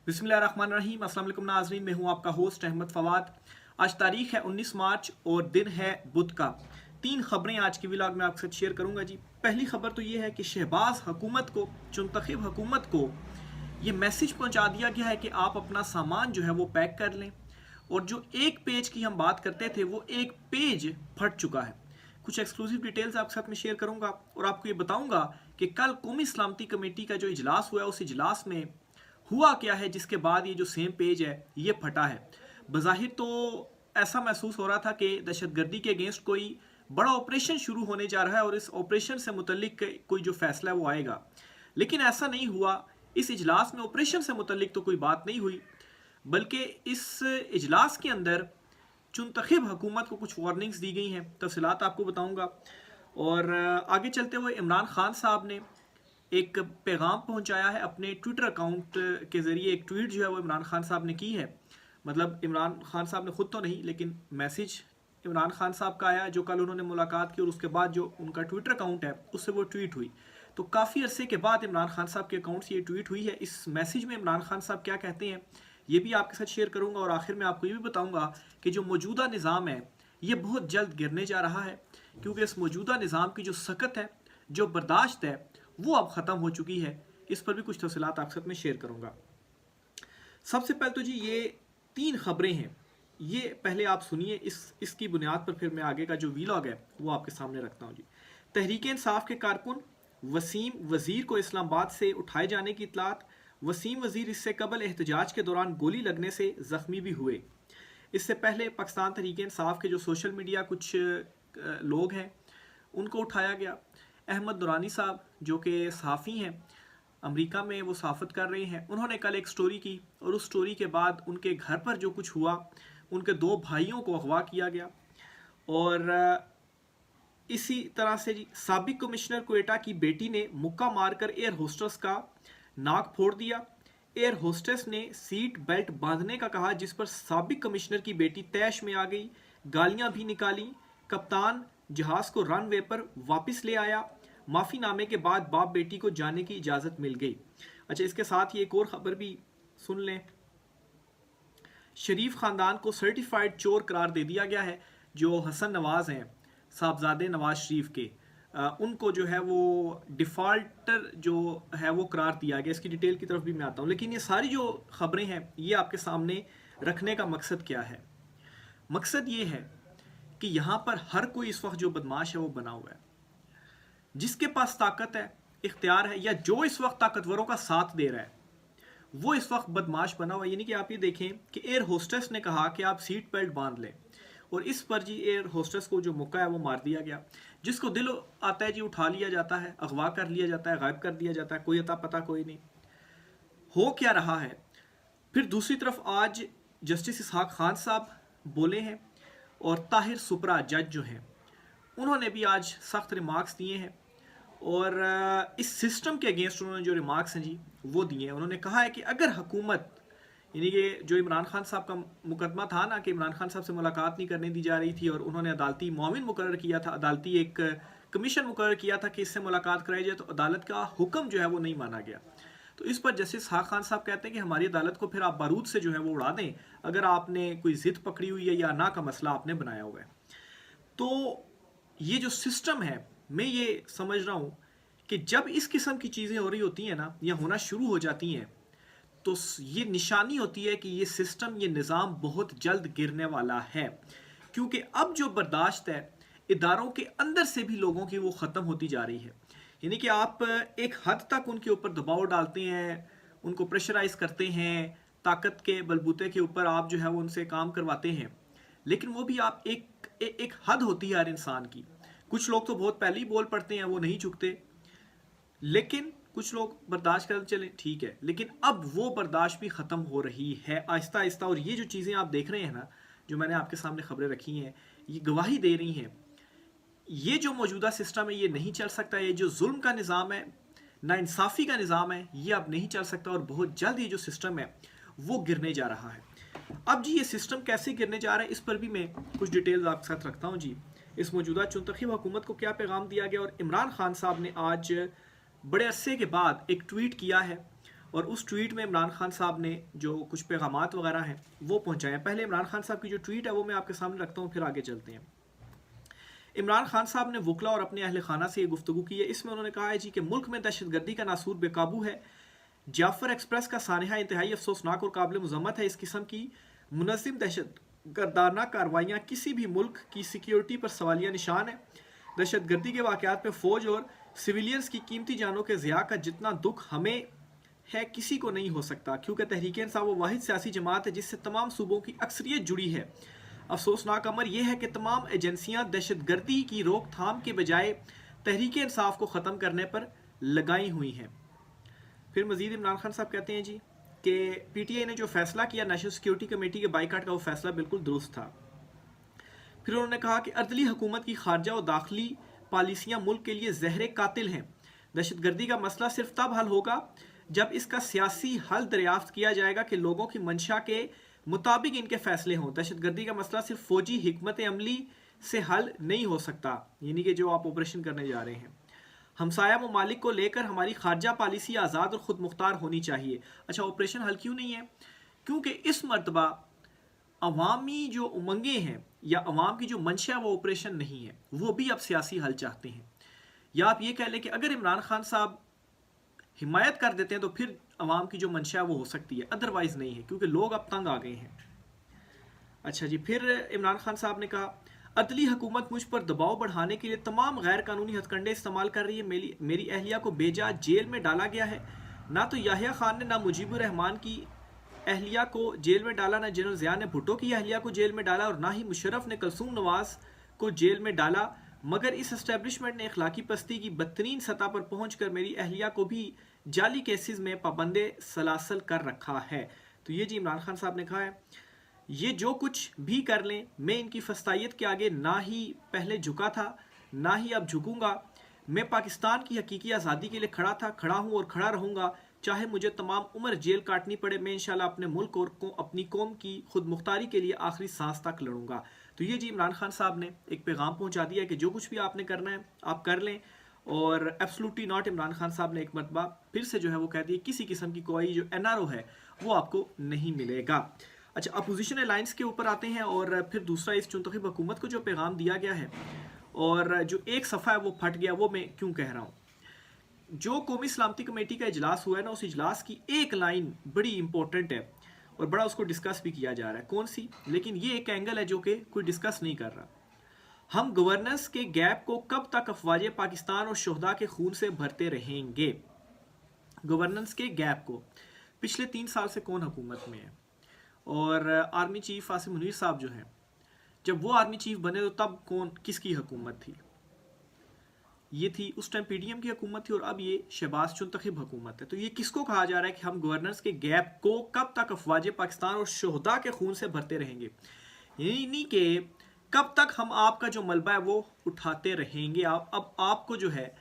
बिस्मिल्लाहिर्रहमानिर्रहीम। अस्सलाम वालेकुम नाज़रीन, मैं हूं आपका होस्ट अहमद फवाद। आज तारीख है 19 मार्च और दिन है बुध का। 3 खबरें आज के व्लॉग में आपके साथ शेयर करूंगा जी। पहली खबर तो ये है कि शहबाज हुकूमत को, चुनतखब हुकूमत को ये मैसेज पहुंचा दिया गया है कि आप अपना सामान जो है वो पैक कर लें। और जो एक पेज की हम बात करते थे वो एक पेज फट चुका है। कुछ एक्सक्लूसिव डिटेल्स आपके साथ में शेयर करूंगा और आपको ये बताऊंगा कि कल कौमी सलामती कमेटी का जो इजलास हुआ उस इजलास में हुआ क्या है, जिसके बाद ये जो सेम पेज है ये फटा है। बज़ाहिर तो ऐसा महसूस हो रहा था कि दहशतगर्दी के अगेंस्ट कोई बड़ा ऑपरेशन शुरू होने जा रहा है और इस ऑपरेशन से मुतल्लिक कोई जो फैसला है वो आएगा, लेकिन ऐसा नहीं हुआ। इस इजलास में ऑपरेशन से मुतल्लिक तो कोई बात नहीं हुई, बल्कि इस इजलास के अंदर चुनतखब हुकूमत को कुछ वार्निंग्स दी गई हैं। तफसीलात आपको बताऊंगा। और आगे चलते हुए इमरान खान साहब ने एक पैगाम पहुंचाया है अपने ट्विटर अकाउंट के ज़रिए। एक ट्वीट जो है वो इमरान खान साहब ने की है। मतलब इमरान खान साहब ने ख़ुद तो नहीं, लेकिन मैसेज इमरान खान साहब का आया जो कल उन्होंने मुलाकात की और उसके बाद जो उनका ट्विटर अकाउंट है उससे वो ट्वीट हुई। तो काफ़ी अरसे के बाद इमरान खान साहब के अकाउंट से ये ट्वीट हुई है। इस मैसेज में इमरान खान साहब क्या कहते हैं ये भी आपके साथ शेयर करूँगा। और आखिर में आपको ये भी बताऊँगा कि जो मौजूदा निज़ाम है ये बहुत जल्द गिरने जा रहा है, क्योंकि इस मौजूदा निज़ाम की जो सकत है, जो बर्दाश्त है, वो अब ख़त्म हो चुकी है। इस पर भी कुछ तफसीलात आपके साथ में शेयर करूँगा। सबसे पहले तो जी ये 3 खबरें हैं, ये पहले आप सुनिए। इसकी बुनियाद पर फिर मैं आगे का जो वीलॉग है वो आपके सामने रखता हूँ जी। तहरीक इंसाफ के कारकुन वसीम वज़ीर को इस्लामाबाद से उठाए जाने की इतलात। वसीम वज़ीर इससे कबल एहतजाज के दौरान गोली लगने से ज़ख्मी भी हुए। इससे पहले पाकिस्तान तहरीक इंसाफ के जो सोशल मीडिया कुछ लोग हैं उनको उठाया गया। अहमद दुरानी साहब जो कि सहाफ़ी हैं, अमेरिका में वो सहाफ़त कर रहे हैं, उन्होंने कल एक स्टोरी की और उस स्टोरी के बाद उनके घर पर जो कुछ हुआ, उनके 2 भाइयों को अगवा किया गया। और इसी तरह से जी साबिक कमिश्नर क्वेटा की बेटी ने मुक्का मारकर एयर होस्टेस का नाक फोड़ दिया। एयर होस्टेस ने सीट बेल्ट बांधने का कहा, जिस पर साबिक कमिश्नर की बेटी तैश में आ गई, गालियां भी निकाली। कप्तान जहाज को रनवे पर वापस ले आया। माफीनामे के बाद बाप बेटी को जाने की इजाजत मिल गई। अच्छा, इसके साथ ही एक और खबर भी सुन लें। शरीफ खानदान को सर्टिफाइड चोर करार दे दिया गया है। जो हसन नवाज हैं, साहबजादे नवाज शरीफ के, उनको जो है वो डिफ़ॉल्टर जो है वो करार दिया गया। इसकी डिटेल की तरफ भी मैं आता हूँ, लेकिन ये सारी जो खबरें हैं ये आपके सामने रखने का मकसद क्या है? मकसद ये है कि यहाँ पर हर कोई इस वक्त जो बदमाश है वो बना हुआ है। जिसके पास ताकत है, इख्तियार है, या जो इस वक्त ताकतवरों का साथ दे रहा है, वो इस वक्त बदमाश बना हुआ है। यानी कि आप ये देखें कि एयर होस्टेस ने कहा कि आप सीट बेल्ट बांध लें, और इस पर जी एयर होस्टेस को जो मौका है वो मार दिया गया। जिसको दिल आता है जी उठा लिया जाता है, अगवा कर लिया जाता है, गायब कर दिया जाता है, कोई अता पता कोई नहीं। हो क्या रहा है? फिर दूसरी तरफ आज जस्टिस इसहाक खान साहब बोले हैं और ताहिर सुपरा जज जो हैं उन्होंने भी आज सख्त रिमार्क्स दिए हैं। और इस सिस्टम के अगेंस्ट उन्होंने जो रिमार्क्स हैं जी वो दिए हैं। उन्होंने कहा है कि अगर हुकूमत, यानी कि जो इमरान खान साहब का मुकदमा था ना कि इमरान खान साहब से मुलाकात नहीं करने दी जा रही थी और उन्होंने अदालती मुआविन मुकर्रर किया था, अदालती एक कमीशन मुकर्रर किया था कि इससे मुलाकात कराई जाए, तो अदालत का हुक्म जो है वो नहीं माना गया। तो इस पर जस्टिस इसहाक खान साहब कहते हैं कि हमारी अदालत को फिर आप बारूद से जो है वो उड़ा दें, अगर आपने कोई जिद पकड़ी हुई है या ना का मसला आपने बनाया हुआ है। तो ये जो सिस्टम है, मैं ये समझ रहा हूँ कि जब इस किस्म की चीज़ें हो रही होती हैं ना, या होना शुरू हो जाती हैं, तो ये निशानी होती है कि ये सिस्टम, ये निज़ाम बहुत जल्द गिरने वाला है। क्योंकि अब जो बर्दाश्त है इदारों के अंदर से भी लोगों की वो ख़त्म होती जा रही है। यानी कि आप एक हद तक उनके ऊपर दबाव डालते हैं, उनको प्रेशराइज करते हैं, ताकत के बलबूते के ऊपर आप जो है वो उनसे काम करवाते हैं, लेकिन वो भी आप एक हद होती है हर इंसान की। कुछ लोग तो बहुत पहले ही बोल पड़ते हैं, वो नहीं झुकते, लेकिन कुछ लोग बर्दाश्त कर चले, ठीक है। लेकिन अब वो बर्दाश्त भी ख़त्म हो रही है आहिस्ता आहिस्ता। और ये जो चीज़ें आप देख रहे हैं ना, जो मैंने आपके सामने खबरें रखी हैं, ये गवाही दे रही हैं ये जो मौजूदा सिस्टम है ये नहीं चल सकता। ये जो जुल्म का निज़ाम है, नाइंसाफ़ी का निज़ाम है, ये अब नहीं चल सकता। और बहुत जल्द ये जो सिस्टम है वो गिरने जा रहा है। अब जी ये सिस्टम कैसे गिरने जा रहा है, इस पर भी मैं कुछ डिटेल्स आपके साथ रखता हूँ जी। इस मौजूदा चुनतखब हुकूमत को क्या पैगाम दिया गया, और इमरान खान साहब ने आज बड़े अरसे के बाद एक ट्वीट किया है और उस ट्वीट में इमरान खान साहब ने जो कुछ पैगामात वगैरह हैं वो पहुंचाए हैं। पहले इमरान खान साहब की जो ट्वीट है वो मैं आपके सामने रखता हूँ, फिर आगे चलते हैं। इमरान खान साहब ने वकला और अपने अहल खाना से ये गुफ्तगू की है। इसमें उन्होंने कहा है जी कि मुल्क में दहशतगर्दी का नासूर बेकाबू है। जाफर एक्सप्रेस का सानहा इंतहाई अफसोसनाक और काबिल मजम्मत है। इस किस्म की मुनज़्ज़म दहशत गर्दाना कार्रवाइयाँ किसी भी मुल्क की सिक्योरिटी पर सवालिया निशान है। दहशतगर्दी के वाक़यात में फ़ौज और सिविलियंस की कीमती जानों के ज़िया का जितना दुख हमें है किसी को नहीं हो सकता, क्योंकि तहरीक इंसाफ वो वाहिद सियासी जमात है जिससे तमाम सूबों की अक्सरियत जुड़ी है। अफसोसनाक अमर यह है कि तमाम एजेंसियां दहशतगर्दी की रोकथाम के बजाय तहरीक इंसाफ को ख़त्म करने पर लगाई हुई हैं। फिर मजीद इमरान खान साहब कहते हैं जी कि PTI ने जो फैसला किया नेशनल सिक्योरिटी कमेटी के बाइकाट का, वो फैसला बिल्कुल दुरुस्त था। फिर उन्होंने कहा कि अर्दली हुकूमत की खारजा और दाखिली पॉलिसियाँ मुल्क के लिए जहर कातिल हैं। दहशतगर्दी का मसला सिर्फ तब हल होगा जब इसका सियासी हल दरियाफ्त किया जाएगा कि लोगों की मंशा के मुताबिक इनके फैसले हों। दहशतगर्दी का मसला सिर्फ फौजी हिकमत अमली से हल नहीं हो सकता, यानी कि जो आप ऑपरेशन करने जा रहे हैं। हमसाया ममालिक को लेकर हमारी खारजा पॉलिसी आज़ाद और ख़ुद मुख्तार होनी चाहिए। अच्छा, ऑपरेशन हल क्यों नहीं है? क्योंकि इस मरतबा अवामी जो उमंगे हैं या अवाम की जो मंशा है वो ऑपरेशन नहीं है, वो भी अब सियासी हल चाहते हैं। या आप ये कह लें कि अगर इमरान खान साहब हिमायत कर देते हैं तो फिर अवाम की जो मंशा है वो हो सकती है, अदरवाइज नहीं है, क्योंकि लोग अब तंग आ गए हैं। अच्छा जी, फिर इमरान खान साहब ने कहा अदली हुकूमत मुझ पर दबाव बढ़ाने के लिए तमाम गैर कानूनी हथकंडे इस्तेमाल कर रही है। मेरी अहलिया को बेजा जेल में डाला गया है। ना तो याहिया खान ने ना मुजीबुर रहमान की अहलिया को जेल में डाला, ना जनरल ज़िया ने भुट्टो की अहलिया को जेल में डाला, और ना ही मुशर्रफ ने कुलसूम नवाज को जेल में डाला। मगर इस एस्टेब्लिशमेंट ने अखलाकी पस्ती की बदतरीन सतह पर पहुँच कर मेरी अहलिया को भी जाली केसेस में पाबंदे सलासल कर रखा है। तो ये जी इमरान खान साहब ने कहा है, ये जो कुछ भी कर लें मैं इनकी फस्तायत के आगे ना ही पहले झुका था ना ही अब झुकूंगा। मैं पाकिस्तान की हकीकी आज़ादी के लिए खड़ा था, खड़ा हूँ और खड़ा रहूँगा, चाहे मुझे तमाम उम्र जेल काटनी पड़े। मैं इंशाल्लाह अपने मुल्क और अपनी कौम की खुद मुख्तारी के लिए आखिरी सांस तक लड़ूंगा। तो ये जी इमरान खान साहब ने एक पैगाम पहुँचा दिया कि जो कुछ भी आपने करना है आप कर लें, और एब्सोल्युटली नॉट। इमरान खान साहब ने एक मरतबा फिर से जो है वो कह दिया किसी किस्म की कोई जो NRO है वो आपको नहीं मिलेगा। अच्छा, अपोजिशन अलायंस के ऊपर आते हैं, और फिर दूसरा इस चुनतखब हुकूमत को जो पैगाम दिया गया है और जो एक सफ़ा है वो फट गया, वो मैं क्यों कह रहा हूँ। जो कौमी सलामती कमेटी का इजलास हुआ है ना, उस इजलास की एक लाइन बड़ी इंपॉर्टेंट है और बड़ा उसको डिस्कस भी किया जा रहा है। कौन सी? लेकिन ये एक एंगल है जो कि कोई डिस्कस नहीं कर रहा। हम गवर्नेंस के गैप को कब तक अफवाज पाकिस्तान और शोहदा के खून से भरते रहेंगे? गवर्नेंस के गैप को पिछले 3 साल से कौन हुकूमत में है? और आर्मी चीफ आसिम मुनीर साहब जो हैं, जब वो आर्मी चीफ बने तो तब किसकी हुकूमत थी? ये थी उस टाइम PDM की हुकूमत थी, और अब ये शहबाज चुनतखब हुकूमत है। तो ये किसको कहा जा रहा है कि हम गवर्नेंस के गैप को कब तक अफवाज पाकिस्तान और शोहदा के खून से भरते रहेंगे? यानी कि कब तक हम आपका जो मलबा है वो उठाते रहेंगे? अब आपको जो है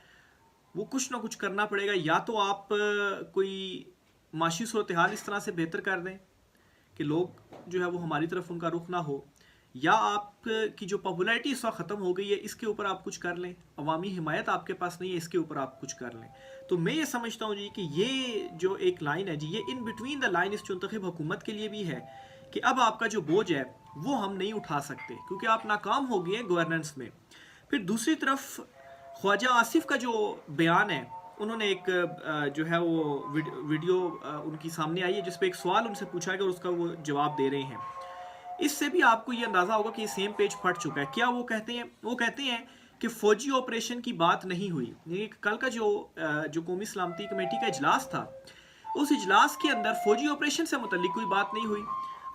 वो कुछ ना कुछ करना पड़ेगा। या तो आप कोई माशी सूरत हाल इस तरह से बेहतर कर दें कि लोग जो है वो हमारी तरफ उनका रुख ना हो, या आपकी जो पॉपुलैरिटी इस वक्त ख़त्म हो गई है इसके ऊपर आप कुछ कर लें, अवामी हिमायत आपके पास नहीं है इसके ऊपर आप कुछ कर लें। तो मैं ये समझता हूँ जी कि ये जो एक लाइन है जी, ये इन बिटवीन द लाइन इस चुनतखब हुकूमत के लिए भी है कि अब आपका जो बोझ है वो हम नहीं उठा सकते, क्योंकि आप नाकाम हो गए हैं गवर्नेंस में। फिर दूसरी तरफ ख्वाजा आसिफ का जो बयान है, उन्होंने एक जो है वो वीडियो उनकी सामने आई है जिस पे एक सवाल उनसे पूछा गया और उसका वो जवाब दे रहे हैं। इससे भी आपको ये अंदाज़ा होगा कि ये सेम पेज फट चुका है। क्या वो कहते हैं? वो कहते हैं कि फ़ौजी ऑपरेशन की बात नहीं हुई। यानी कल का जो कौमी सलामती कमेटी का इजलास था, उस इजलास के अंदर फ़ौजी ऑपरेशन से मुतल्लिक कोई बात नहीं हुई।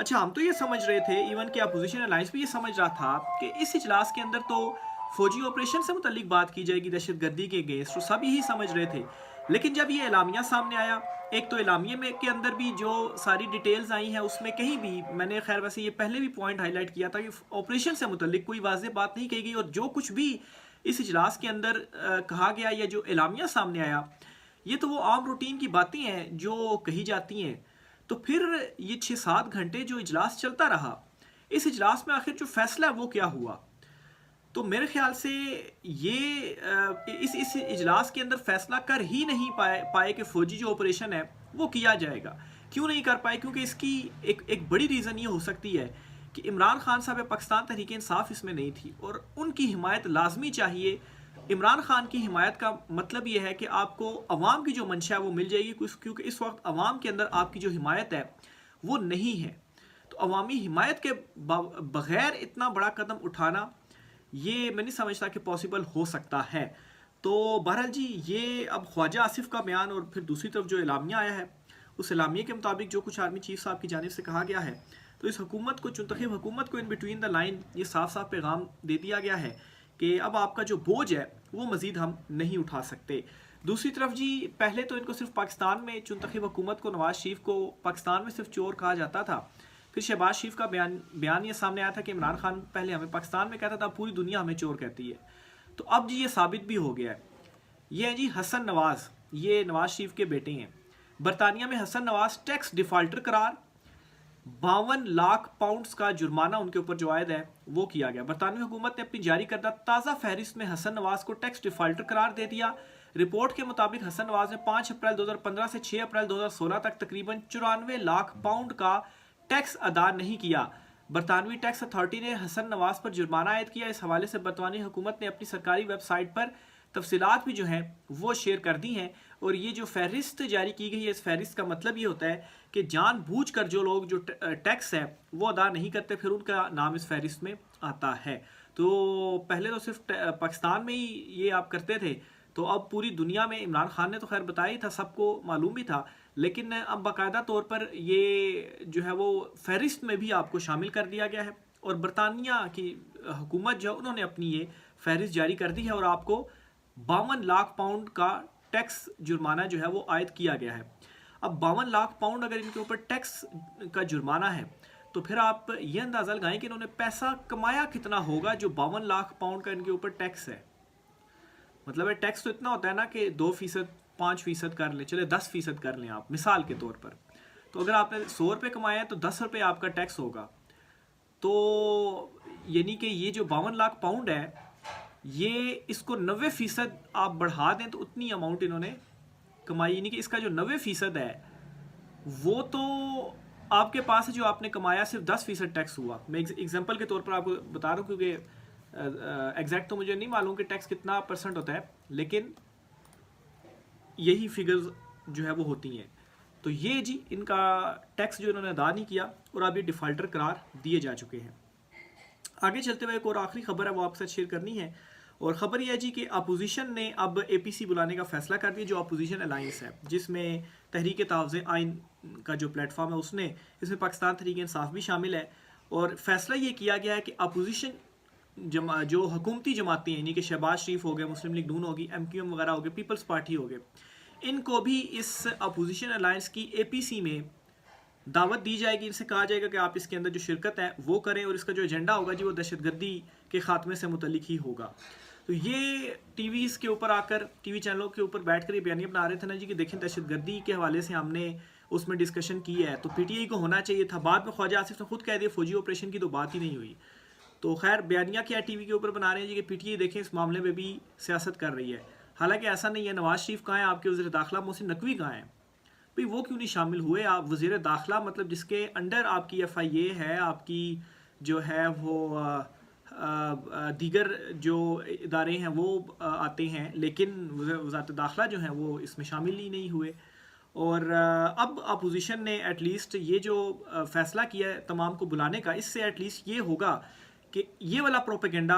अच्छा, हम तो ये समझ रहे थे, इवन कि अपोजिशन अलायंस भी ये समझ रहा था कि इस इजलास के अंदर तो फ़ौजी ऑपरेशन से मुतल्लिक बात की जाएगी, दहशतगर्दी के अगेंस्ट, तो सब यही समझ रहे थे। लेकिन जब ये एलामिया सामने आया, एक तो एलामिया में के अंदर भी जो सारी डिटेल्स आई हैं उसमें कहीं भी, मैंने खैर वैसे ये पहले भी पॉइंट हाईलाइट किया था कि ऑपरेशन से मुतल्लिक कोई वाज़ेह बात नहीं कही गई, और जो कुछ भी इस इजलास के अंदर कहा गया या जो एलामिया सामने आया, ये तो वो आम रूटीन की बातें हैं जो कही जाती हैं। तो फिर ये 6-7 घंटे जो इजलास चलता रहा, इस इजलास में आखिर जो फैसला है वो क्या हुआ? तो मेरे ख्याल से ये इस इजलास के अंदर फैसला कर ही नहीं पाए कि फ़ौजी जो ऑपरेशन है वो किया जाएगा। क्यों नहीं कर पाए? क्योंकि इसकी एक बड़ी रीज़न ये हो सकती है कि इमरान खान साहब या पाकिस्तान तहरीक इंसाफ इसमें नहीं थी, और उनकी हिमायत लाजमी चाहिए। इमरान खान की हिमायत का मतलब ये है कि आपको अवाम की जो मंशा है वो मिल जाएगी, क्योंकि इस वक्त अवाम के अंदर आपकी जो हिमायत है वो नहीं है। तो अवामी हिमायत के बगैर इतना बड़ा कदम उठाना ये मैं नहीं समझता कि पॉसिबल हो सकता है। तो बहरहाल जी, ये अब ख्वाजा आसिफ का बयान और फिर दूसरी तरफ जो एलामिया आया है, उस एलामिया के मुताबिक जो कुछ आर्मी चीफ साहब की जानिब से कहा गया है, तो इस हुकूमत को, चुनतखीब हुकूमत को इन बिटवीन द लाइन ये साफ साफ पैगाम दे दिया गया है कि अब आपका जो बोझ है वो मज़ीद हम नहीं उठा सकते। दूसरी तरफ जी, पहले तो इनको सिर्फ पाकिस्तान में, चुनतखीब हुकूमत को, नवाज शरीफ को पाकिस्तान में सिर्फ चोर कहा जाता था। फिर शहबाज शरीफ का बयान ये सामने आया था कि इमरान खान पहले हमें पाकिस्तान में कहता था, पूरी दुनिया हमें चोर कहती है। तो अब जी ये साबित भी हो गया है। ये है जी हसन नवाज, ये नवाज शरीफ के बेटे हैं। बरतानिया में हसन नवाज टैक्स डिफाल्टर करार, 52 लाख पाउंड्स का जुर्माना उनके ऊपर जो आयद है वो किया गया। बरतानवी हुकूमत ने अपनी जारी करदा ताज़ा फहरिस्त में हसन नवाज को टैक्स डिफाल्टर करार दे दिया। रिपोर्ट के मुताबिक हसन नवाज ने 5 अप्रैल 2015 से 6 अप्रैल 2016 तक तकरीबन 94 लाख पाउंड का टैक्स अदा नहीं किया। बरतानवी टैक्स अथॉरिटी ने हसन नवाज पर जुर्माना आयद किया। इस हवाले से बरतानवी हुकूमत ने अपनी सरकारी वेबसाइट पर तफसीलात भी जो हैं वो शेयर कर दी हैं। और ये जो फहरिस्त जारी की गई है, इस फहरिस्त का मतलब ये होता है कि जानबूझकर जो लोग जो टैक्स है वो अदा नहीं करते, फिर उनका नाम इस फहरिस्त में आता है। तो पहले तो सिर्फ पाकिस्तान में ही ये आप करते थे, तो अब पूरी दुनिया में, इमरान खान ने तो खैर बताया ही था, सबको मालूम भी था, लेकिन अब बाकायदा तौर पर ये जो है वो फहरिस्त में भी आपको शामिल कर दिया गया है। और बरतानिया की हुकूमत जो, उन्होंने अपनी ये फहरिस्त जारी कर दी है और आपको 52 लाख पाउंड का टैक्स जुर्माना जो है वो आयद किया गया है। अब 52 लाख पाउंड अगर इनके ऊपर टैक्स का जुर्माना है, तो फिर आप ये अंदाज़ा लगाएं कि इन्होंने पैसा कमाया कितना होगा जो 52 लाख पाउंड का इनके ऊपर टैक्स है। मतलब टैक्स तो इतना होता है ना कि 2%, 5% कर लें, चले 10% कर लें आप मिसाल के तौर पर। तो अगर आपने 100 रुपये कमाया है तो 10 रुपये आपका टैक्स होगा। तो यानी कि ये जो 52 लाख पाउंड है, ये इसको 90% आप बढ़ा दें तो उतनी अमाउंट इन्होंने कमाई। यानी कि इसका जो 90% है वो तो आपके पास है, जो आपने कमाया सिर्फ 10% टैक्स हुआ। मैं एग्जांपल के तौर पर आपको बता रहा हूँ, क्योंकि एग्जैक्ट तो मुझे नहीं मालूम कि टैक्स कितना % होता है, लेकिन यही फिगर्स जो है वो होती हैं। तो ये जी इनका टैक्स जो इन्होंने अदा नहीं किया और अब ये डिफ़ाल्टर करार दिए जा चुके हैं। आगे चलते हुए एक और आखिरी खबर है वो आपसे शेयर करनी है, और ख़बर यह है जी कि अपोजिशन ने अब APC बुलाने का फ़ैसला कर दिया, जो अपोजिशन अलाइंस है, जिसमें तहरीक तहफ़्ज़ुज़ आइन का जो प्लेटफॉर्म है उसने, इसमें पाकिस्तान तहरीक इंसाफ भी शामिल है। और फैसला ये किया गया है कि अपोजिशन जो हुकूमती जमातें हैं, यानी कि शहबाज शरीफ हो गए, मुस्लिम लीग नून होगी, MQM वगैरह हो गए, पीपल्स पार्टी हो गए, इनको भी इस अपोजिशन अलाइंस की APC में दावत दी जाएगी। इनसे कहा जाएगा कि आप इसके अंदर जो शिरकत है वो करें, और इसका जो एजेंडा होगा जी वो दहशतगर्दी के ख़ात्मे से मुतल्लिक ही होगा। तो ये टीवीज़ के ऊपर आकर, टीवी चैनलों के ऊपर बैठ कर ये बयानियाँ बना रहे थे ना जी कि देखें दहशतगर्दी के हवाले से हमने उसमें डिस्कशन की है, तो PTI को होना चाहिए था। बाद में ख्वाजा आसिफ ने खुद कह दिया फ़ौजी ऑपरेशन की तो बात ही नहीं हुई। तो खैर बयानिया क्या टीवी के ऊपर बना रहे हैं जी कि PTI देखें इस मामले में भी सियासत कर रही है। हालांकि ऐसा नहीं है। नवाज शरीफ कहाँ हैं, आपके वज़ीर दाखिला मोहसिन नकवी कहाँ हैं, भाई वो क्यों नहीं शामिल हुए? आप वज़ीर दाखिला मतलब जिसके अंडर आपकी FIA है, आपकी जो है वो दीगर जो इदारे हैं वो आते हैं, लेकिन वज़ारत दाखिला जो है वो इसमें शामिल ही नहीं हुए। और अब अपोजिशन ने एटलीस्ट ये जो फ़ैसला किया है तमाम को बुलाने का, इससे एटलीस्ट ये होगा कि ये वाला प्रोपेगेंडा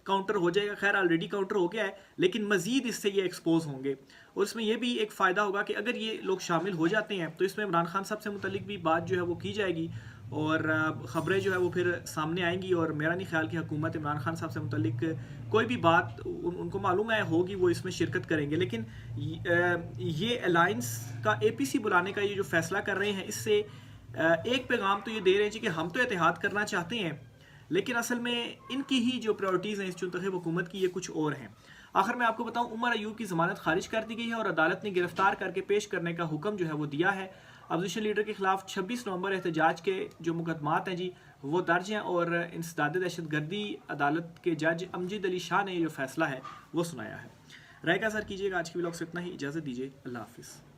काउंटर हो जाएगा। खैर ऑलरेडी काउंटर हो गया है, लेकिन मज़ीद इससे ये एक्सपोज होंगे। और इसमें यह भी एक फ़ायदा होगा कि अगर ये लोग शामिल हो जाते हैं तो इसमें इमरान खान साहब से मुतल्लिक भी बात जो है वो की जाएगी, और ख़बरें जो है वो फिर सामने आएंगी। और मेरा नहीं ख्याल कि हुकूमत इमरान खान साहब से मुतल्लिक कोई भी बात उनको मालूम है होगी, वो इसमें शिरकत करेंगे। लेकिन ये अलाइंस का APC बुलाने का ये जो फ़ैसला कर रहे हैं, इससे एक पैगाम तो ये दे रहे हैं जी कि हम तो इत्तेहाद करना चाहते हैं, लेकिन असल में इनकी ही जो प्रायोरिटीज़ हैं इस चुनतखब हुकूमत की, ये कुछ और हैं। आखिर में आपको बताऊं, उमर अयूब की जमानत खारिज कर दी गई है और अदालत ने गिरफ्तार करके पेश करने का हुक्म जो है वो दिया है। अपोजिशन लीडर के खिलाफ 26 नवंबर एहतजाज के जो मुकदमात हैं जी वो दर्ज हैं और इंसदाद दहशतगर्दी अदालत के जज अमजद अली शाह ने जो फैसला है वो सुनाया है। राय का असर कीजिएगा। आज की व्लॉग से इतना ही, इजाज़त दीजिए, अल्लाह हाफिज़।